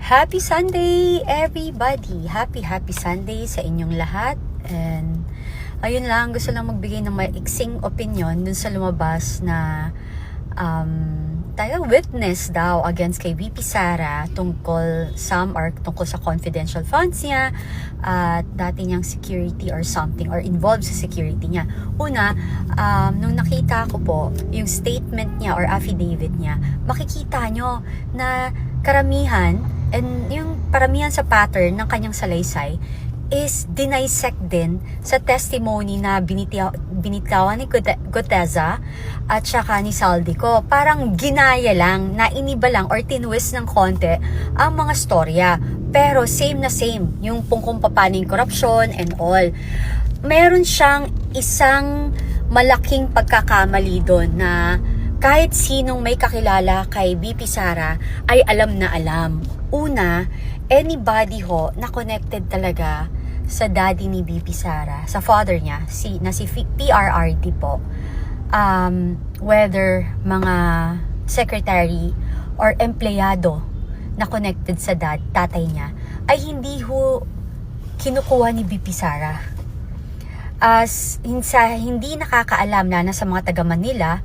Happy Sunday, everybody! Happy Sunday sa inyong lahat. And ayun lang, gusto lang magbigay ng maiksing opinion dun sa lumabas na tayo witness daw against kay VP Sara tungkol sa confidential funds niya at dati niyang security or something or involved sa security niya. Una, nung nakita ko po yung statement niya or affidavit niya, makikita nyo na karamihan and yung paramihan sa pattern ng kanyang salaysay is dinisect din sa testimony na binitawan ni Guteza at saka ni Saldico. Parang ginaya lang, na iniba lang or tinwist ng konti ang mga storya. Pero same na same, yung kung paano yung corruption and all. Meron siyang isang malaking pagkakamali doon na kahit sinong may kakilala kay VP Sara ay alam na alam. Una, anybody ho na connected talaga sa daddy ni VP Sara, sa father niya, si PRRD po, whether mga secretary or empleyado na connected sa tatay niya, ay hindi ho kinukuha ni VP Sara. As hindi nakakaalam na sa mga taga Manila,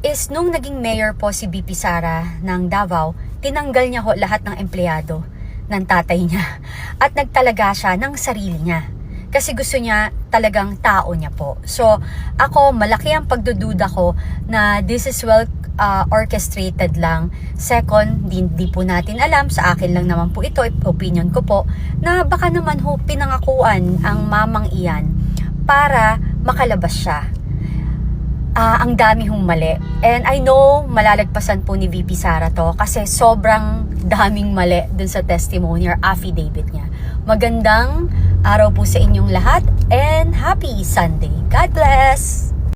is nung naging mayor po si VP Sara ng Davao, tinanggal niya ho lahat ng empleyado ng tatay niya at nagtalaga siya ng sarili niya kasi gusto niya talagang tao niya po. So ako, malaki ang pagdududa ko na this is well orchestrated lang. Second, di po natin alam, sa akin lang naman po ito, opinion ko po, na baka naman ho pinangakuan ang mamang iyan para makalabas siya. Ang dami hong mali. And I know, malalagpasan po ni VP Sara to kasi sobrang daming mali dun sa testimony or affidavit niya. Magandang araw po sa inyong lahat and happy Sunday. God bless!